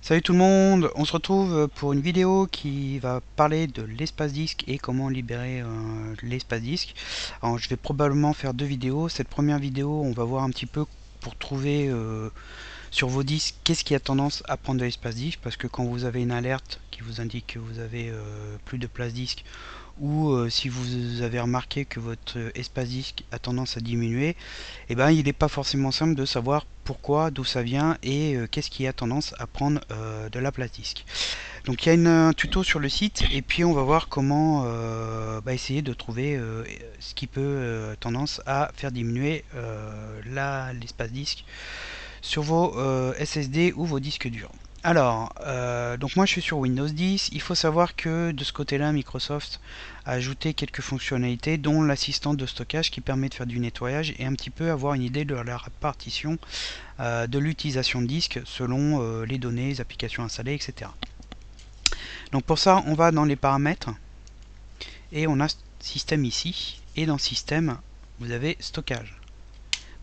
Salut tout le monde, on se retrouve pour une vidéo qui va parler de l'espace disque et comment libérer l'espace disque. Alors je vais probablement faire deux vidéos. Cette première vidéo, on va voir un petit peu pour trouver sur vos disques qu'est-ce qui a tendance à prendre de l'espace disque, parce que quand vous avez une alerte qui vous indique que vous avez plus de place disque, ou si vous avez remarqué que votre espace disque a tendance à diminuer, eh ben, il n'est pas forcément simple de savoir pourquoi, d'où ça vient et qu'est-ce qui a tendance à prendre de la place disque. Donc il y a un tuto sur le site et puis on va voir comment essayer de trouver ce qui peut tendance à faire diminuer l'espace disque sur vos SSD ou vos disques durs. Alors, donc moi je suis sur Windows 10. Il faut savoir que de ce côté-là, Microsoft a ajouté quelques fonctionnalités, dont l'assistant de stockage qui permet de faire du nettoyage et un petit peu avoir une idée de la répartition de l'utilisation de disque selon les données, les applications installées, etc. Donc pour ça, on va dans les paramètres et on a système ici. Et dans système, vous avez stockage.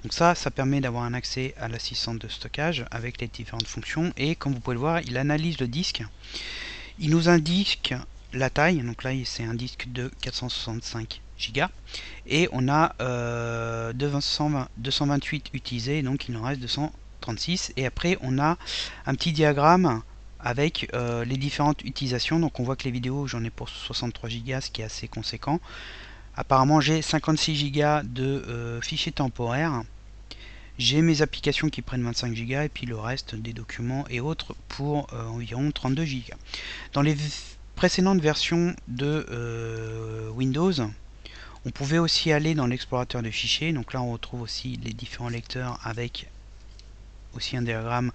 Donc ça permet d'avoir un accès à l'assistant de stockage avec les différentes fonctions. Et comme vous pouvez le voir, il analyse le disque. Il nous indique la taille. Donc là, c'est un disque de 465 Go. Et on a 228 utilisés, donc il en reste 236. Et après, on a un petit diagramme avec les différentes utilisations. Donc on voit que les vidéos, j'en ai pour 63 Go, ce qui est assez conséquent. Apparemment, j'ai 56 Go de fichiers temporaires. J'ai mes applications qui prennent 25 Go et puis le reste des documents et autres pour environ 32 Go. Dans les précédentes versions de Windows, on pouvait aussi aller dans l'explorateur de fichiers. Donc là, on retrouve aussi les différents lecteurs avec aussi un diagramme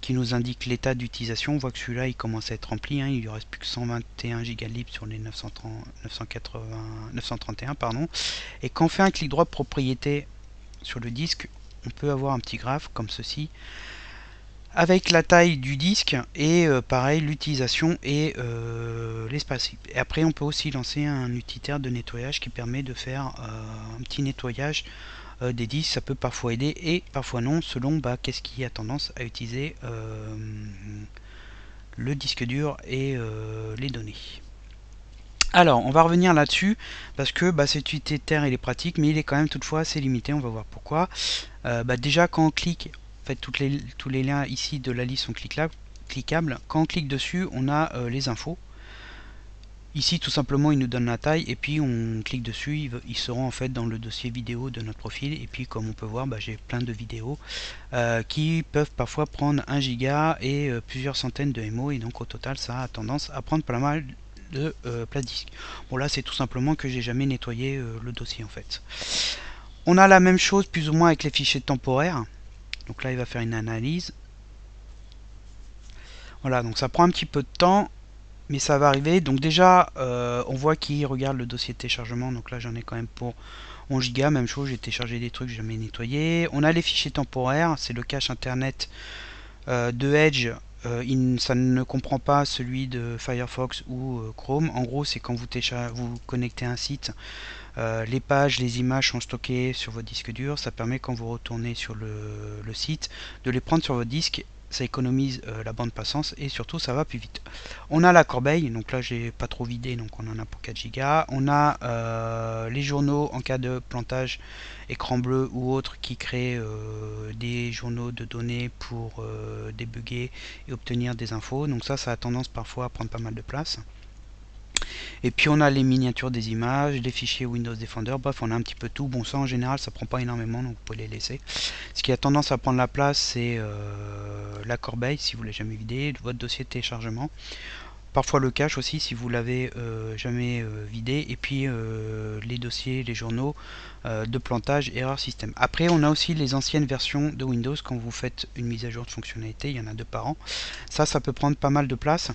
qui nous indique l'état d'utilisation. On voit que celui-là, il commence à être rempli. Il ne reste plus que 121 Go libres sur les 931. Et quand on fait un clic droit propriété sur le disque, on peut avoir un petit graphe comme ceci avec la taille du disque et pareil l'utilisation et l'espace. Et après on peut aussi lancer un utilitaire de nettoyage qui permet de faire un petit nettoyage des disques. Ça peut parfois aider et parfois non selon qu'est-ce qui a tendance à utiliser le disque dur et les données. Alors, on va revenir là-dessus parce que cet utilitaire il est pratique, mais il est quand même toutefois assez limité. On va voir pourquoi. Déjà, quand on clique, en fait, tous les liens ici de la liste sont cliquables. Quand on clique dessus, on a les infos. Ici, tout simplement, il nous donne la taille et puis on clique dessus. Ils seront en fait dans le dossier vidéo de notre profil. Et puis, comme on peut voir, j'ai plein de vidéos qui peuvent parfois prendre 1 giga et plusieurs centaines de MO. Et donc, au total, ça a tendance à prendre pas mal de place disque. Bon, là c'est tout simplement que j'ai jamais nettoyé le dossier en fait. On a la même chose plus ou moins avec les fichiers temporaires. Donc là il va faire une analyse. Voilà, donc ça prend un petit peu de temps, mais ça va arriver. Donc déjà on voit qu'il regarde le dossier de téléchargement. Donc là j'en ai quand même pour 11 Go. Même chose, j'ai téléchargé des trucs, j'ai jamais nettoyé. On a les fichiers temporaires, c'est le cache internet de Edge. Ça ne comprend pas celui de Firefox ou Chrome. En gros, c'est quand vous connectez à un site, les pages, les images sont stockées sur votre disque dur. Ça permet quand vous retournez sur le site de les prendre sur votre disque. Ça économise la bande passante et surtout ça va plus vite. On a la corbeille, donc là j'ai pas trop vidé, donc on en a pour 4 Go. On a les journaux en cas de plantage écran bleu ou autre qui créent des journaux de données pour débugger et obtenir des infos. Donc ça a tendance parfois à prendre pas mal de place. Et puis on a les miniatures des images, les fichiers Windows Defender, bref on a un petit peu tout. Bon, ça en général ça prend pas énormément, donc vous pouvez les laisser. Ce qui a tendance à prendre la place, c'est la corbeille si vous ne l'avez jamais vidé, votre dossier de téléchargement. Parfois le cache aussi si vous l'avez jamais vidé, et puis les dossiers, les journaux de plantage, erreur système. Après on a aussi les anciennes versions de Windows. Quand vous faites une mise à jour de fonctionnalité, il y en a 2 par an, ça peut prendre pas mal de place,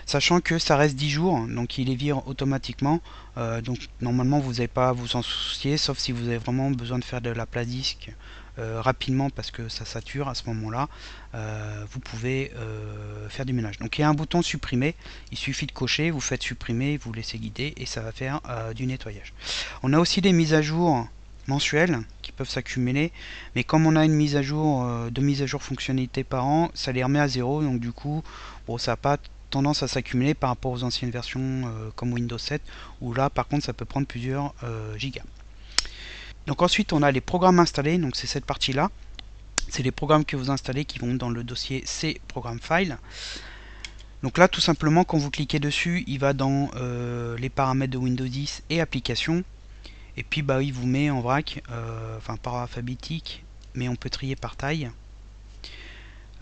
sachant que ça reste 10 jours, donc il les vire automatiquement. Donc normalement vous n'avez pas à vous en soucier, sauf si vous avez vraiment besoin de faire de la place disque rapidement parce que ça sature. À ce moment là vous pouvez faire du ménage. Donc il y a un bouton supprimer, il suffit de cocher, vous faites supprimer, vous laissez guider et ça va faire du nettoyage. On a aussi des mises à jour mensuels qui peuvent s'accumuler, mais comme on a une mise à jour, deux mises à jour fonctionnalités par an, ça les remet à zéro, donc du coup bon, ça n'a pas tendance à s'accumuler par rapport aux anciennes versions comme Windows 7, où là par contre ça peut prendre plusieurs gigas. Donc ensuite on a les programmes installés, donc c'est cette partie là, c'est les programmes que vous installez qui vont dans le dossier C Program File. Donc là tout simplement quand vous cliquez dessus, il va dans les paramètres de Windows 10 et applications. Et puis bah il vous met en vrac, enfin par alphabétique, mais on peut trier par taille,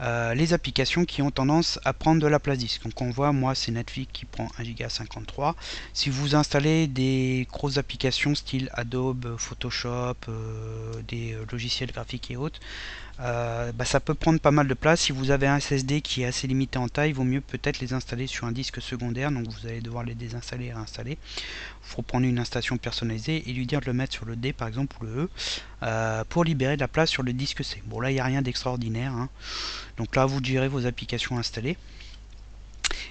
les applications qui ont tendance à prendre de la place disque. Donc on voit, moi c'est Netflix qui prend 1,53 Go. Si vous installez des grosses applications style Adobe, Photoshop, des logiciels graphiques et autres, ça peut prendre pas mal de place. Si vous avez un SSD qui est assez limité en taille, il vaut mieux peut-être les installer sur un disque secondaire, donc vous allez devoir les désinstaller et réinstaller. Il faut prendre une installation personnalisée et lui dire de le mettre sur le D par exemple ou le E pour libérer de la place sur le disque C. Bon là il n'y a rien d'extraordinaire, hein. Donc là vous gérez vos applications installées.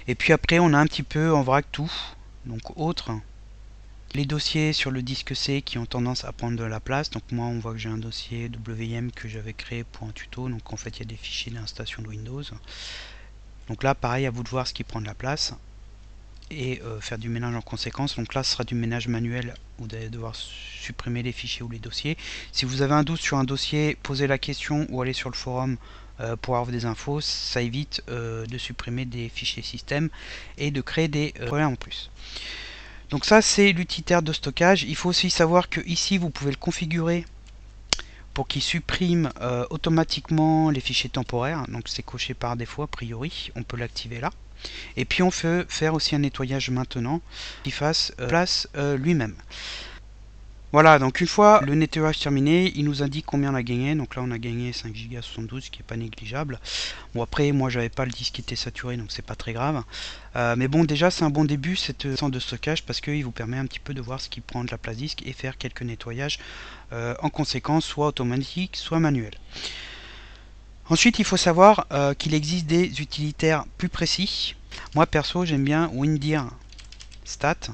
Et puis après on a un petit peu en vrac tout, donc autre. Les dossiers sur le disque C qui ont tendance à prendre de la place. Donc moi on voit que j'ai un dossier WM que j'avais créé pour un tuto. Donc en fait il y a des fichiers d'installation de Windows. Donc là pareil, à vous de voir ce qui prend de la place et faire du ménage en conséquence. Donc là ce sera du ménage manuel. Vous allez devoir supprimer les fichiers ou les dossiers. Si vous avez un doute sur un dossier, posez la question ou allez sur le forum pour avoir des infos. Ça évite de supprimer des fichiers système et de créer des problèmes en plus. Donc ça c'est l'utilitaire de stockage. Il faut aussi savoir que ici vous pouvez le configurer pour qu'il supprime automatiquement les fichiers temporaires. Donc c'est coché par défaut a priori. On peut l'activer là. Et puis on peut faire aussi un nettoyage maintenant qui fasse place lui-même. Voilà, donc une fois le nettoyage terminé, il nous indique combien on a gagné. Donc là on a gagné 5 Go 72, ce qui est pas négligeable. Bon après moi j'avais pas le disque qui était saturé, donc c'est pas très grave. Mais bon déjà c'est un bon début cette centre de stockage parce qu'il vous permet un petit peu de voir ce qui prend de la place disque et faire quelques nettoyages en conséquence, soit automatique, soit manuel. Ensuite il faut savoir qu'il existe des utilitaires plus précis. Moi perso j'aime bien Windir Stat.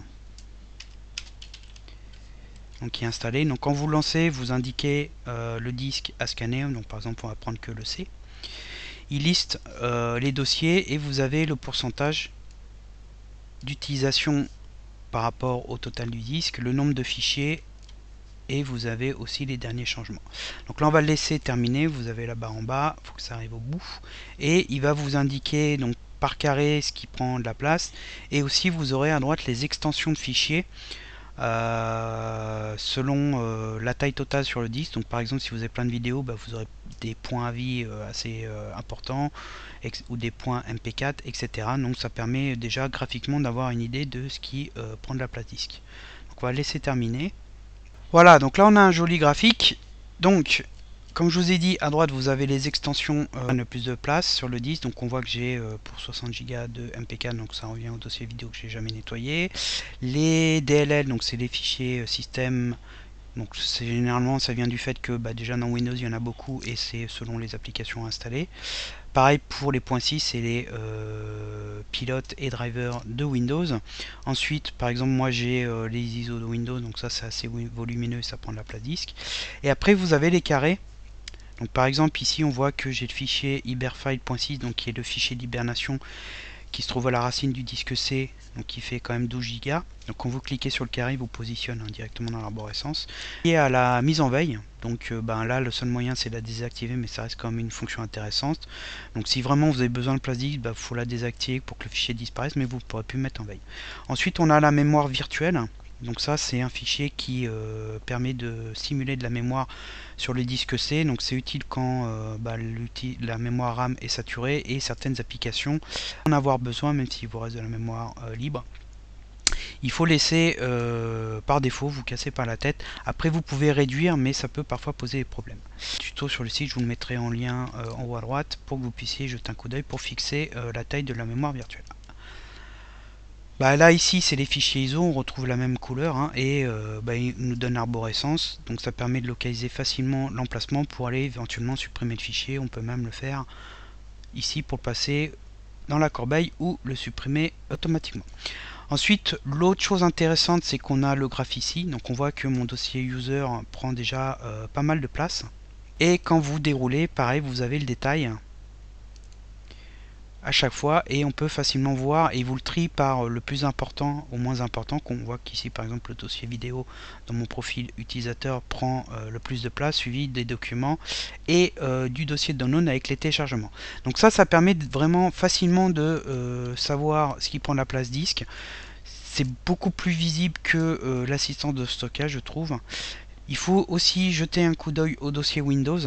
Donc qui est installé. Donc quand vous lancez, vous indiquez le disque à scanner. Donc par exemple, on va prendre que le C. Il liste les dossiers et vous avez le pourcentage d'utilisation par rapport au total du disque, le nombre de fichiers et vous avez aussi les derniers changements. Donc là, on va le laisser terminer. Vous avez la barre en bas, il faut que ça arrive au bout et il va vous indiquer donc par carré ce qui prend de la place et aussi vous aurez à droite les extensions de fichiers. Selon la taille totale sur le disque. Donc par exemple si vous avez plein de vidéos, vous aurez des points à vie assez importants ou des points MP4 etc. Donc ça permet déjà graphiquement d'avoir une idée de ce qui prend de la place disque. Donc on va laisser terminer. Voilà, donc là on a un joli graphique. Donc comme je vous ai dit, à droite vous avez les extensions le plus de place sur le disque. Donc on voit que j'ai pour 60 Go de MP4, donc ça revient au dossier vidéo que j'ai jamais nettoyé. Les DLL, donc c'est les fichiers système. Donc généralement ça vient du fait que déjà dans Windows il y en a beaucoup et c'est selon les applications installées. Pareil pour les points 6 et les pilotes et drivers de Windows. Ensuite, par exemple, moi j'ai les ISO de Windows, donc ça c'est assez volumineux, ça prend de la place disque. Et après vous avez les carrés. Donc par exemple ici on voit que j'ai le fichier iberfile.6, donc qui est le fichier d'hibernation qui se trouve à la racine du disque C, donc qui fait quand même 12 Go. Donc quand vous cliquez sur le carré, il vous positionne directement dans l'arborescence. Et à la mise en veille, donc là le seul moyen c'est de la désactiver, mais ça reste quand même une fonction intéressante. Donc si vraiment vous avez besoin de place disque, il faut la désactiver pour que le fichier disparaisse, mais vous ne pourrez plus le mettre en veille. Ensuite on a la mémoire virtuelle. Donc ça c'est un fichier qui permet de simuler de la mémoire sur le disque C. Donc c'est utile quand la mémoire RAM est saturée et certaines applications en avoir besoin, même s'il vous reste de la mémoire libre. Il faut laisser par défaut, vous cassez pas la tête. Après vous pouvez réduire, mais ça peut parfois poser des problèmes. Tuto sur le site, je vous le mettrai en lien en haut à droite pour que vous puissiez jeter un coup d'œil pour fixer la taille de la mémoire virtuelle. Là ici c'est les fichiers ISO, on retrouve la même couleur et il nous donne l'arborescence, donc ça permet de localiser facilement l'emplacement pour aller éventuellement supprimer le fichier. On peut même le faire ici pour le passer dans la corbeille ou le supprimer automatiquement. Ensuite, l'autre chose intéressante, c'est qu'on a le graphe ici. Donc on voit que mon dossier user prend déjà pas mal de place. Et quand vous déroulez, pareil, vous avez le détail à chaque fois et on peut facilement voir, et il vous le trie par le plus important au moins important, qu'on voit qu'ici par exemple le dossier vidéo dans mon profil utilisateur prend le plus de place, suivi des documents et du dossier de download avec les téléchargements. Donc ça permet vraiment facilement de savoir ce qui prend la place disque. C'est beaucoup plus visible que l'assistant de stockage, je trouve. Il faut aussi jeter un coup d'œil au dossier Windows.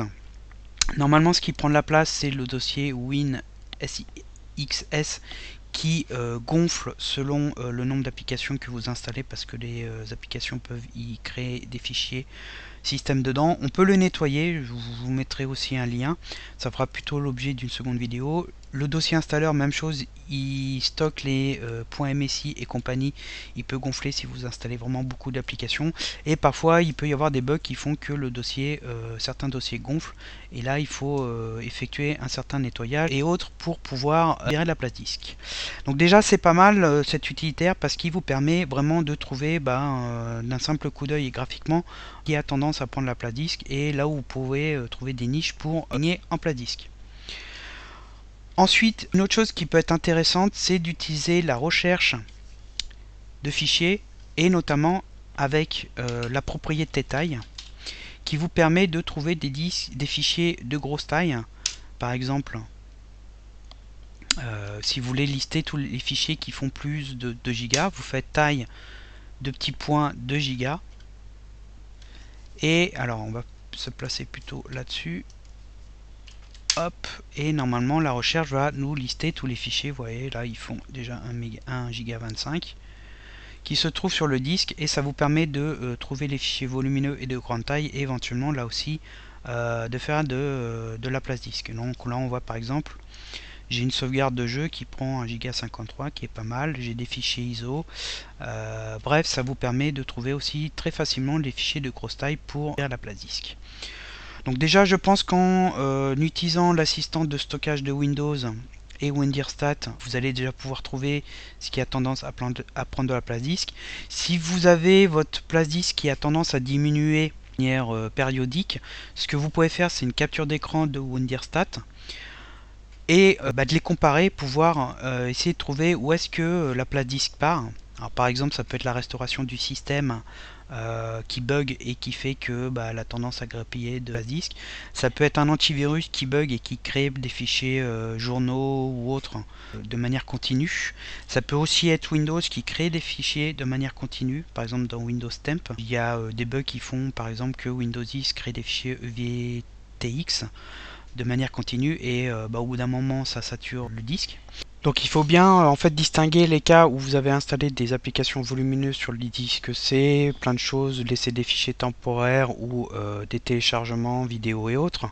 Normalement, ce qui prend de la place, c'est le dossier WinXS qui gonfle selon le nombre d'applications que vous installez, parce que les applications peuvent y créer des fichiers système dedans. On peut le nettoyer, je vous mettrai aussi un lien, ça fera plutôt l'objet d'une seconde vidéo. Le dossier installeur, même chose, il stocke les .msi et compagnie, il peut gonfler si vous installez vraiment beaucoup d'applications, et parfois il peut y avoir des bugs qui font que le dossier, certains dossiers gonflent, et là il faut effectuer un certain nettoyage et autres pour pouvoir libérer la place disque. Donc déjà c'est pas mal cet utilitaire, parce qu'il vous permet vraiment de trouver d'un simple coup d'œil et graphiquement qui a tendance à prendre la place disque, et là où vous pouvez trouver des niches pour gagner en place disque. Ensuite, une autre chose qui peut être intéressante, c'est d'utiliser la recherche de fichiers, et notamment avec la propriété taille, qui vous permet de trouver des fichiers de grosse taille. Par exemple, si vous voulez lister tous les fichiers qui font plus de 2 Go, vous faites taille de petits points 2 Go. Et alors on va se placer plutôt là-dessus. Hop, et normalement la recherche va nous lister tous les fichiers. Vous voyez là, ils font déjà 1 giga 25 qui se trouve sur le disque, et ça vous permet de trouver les fichiers volumineux et de grande taille, et éventuellement là aussi de faire de la place disque. Donc là on voit par exemple, j'ai une sauvegarde de jeu qui prend 1 giga 53, qui est pas mal, j'ai des fichiers ISO, bref, ça vous permet de trouver aussi très facilement les fichiers de grosse taille pour faire la place disque. Donc déjà, je pense qu'en utilisant l'assistant de stockage de Windows et WinDirStat, vous allez déjà pouvoir trouver ce qui a tendance à prendre de la place disque. Si vous avez votre place disque qui a tendance à diminuer de manière périodique, ce que vous pouvez faire, c'est une capture d'écran de WinDirStat et de les comparer, pouvoir essayer de trouver où est-ce que la place disque part. Alors, par exemple, ça peut être la restauration du système qui bug et qui fait que elle a tendance à grappiller de place disque. Ça peut être un antivirus qui bug et qui crée des fichiers journaux ou autres de manière continue. Ça peut aussi être Windows qui crée des fichiers de manière continue. Par exemple, dans Windows Temp, il y a des bugs qui font par exemple que Windows 10 crée des fichiers EVTX de manière continue, et au bout d'un moment ça sature le disque. Donc il faut bien en fait distinguer les cas où vous avez installé des applications volumineuses sur le disque C, plein de choses, laisser des fichiers temporaires ou des téléchargements vidéo et autres.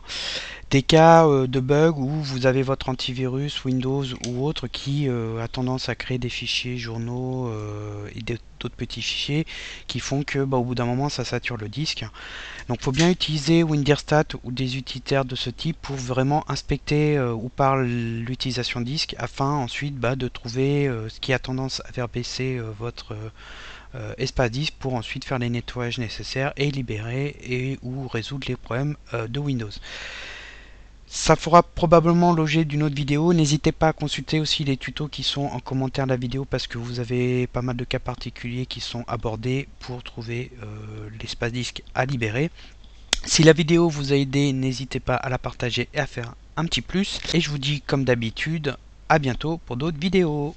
Des cas de bug où vous avez votre antivirus Windows ou autre qui a tendance à créer des fichiers journaux et d'autres petits fichiers qui font que au bout d'un moment ça sature le disque. Donc il faut bien utiliser WinDirStat ou des utilitaires de ce type pour vraiment inspecter où part l'utilisation disque, afin ensuite de trouver ce qui a tendance à faire baisser votre espace disque, pour ensuite faire les nettoyages nécessaires et libérer et ou résoudre les problèmes de Windows. Ça fera probablement l'objet d'une autre vidéo. N'hésitez pas à consulter aussi les tutos qui sont en commentaire de la vidéo, parce que vous avez pas mal de cas particuliers qui sont abordés pour trouver l'espace disque à libérer. Si la vidéo vous a aidé, n'hésitez pas à la partager et à faire un petit plus. Et je vous dis comme d'habitude, à bientôt pour d'autres vidéos.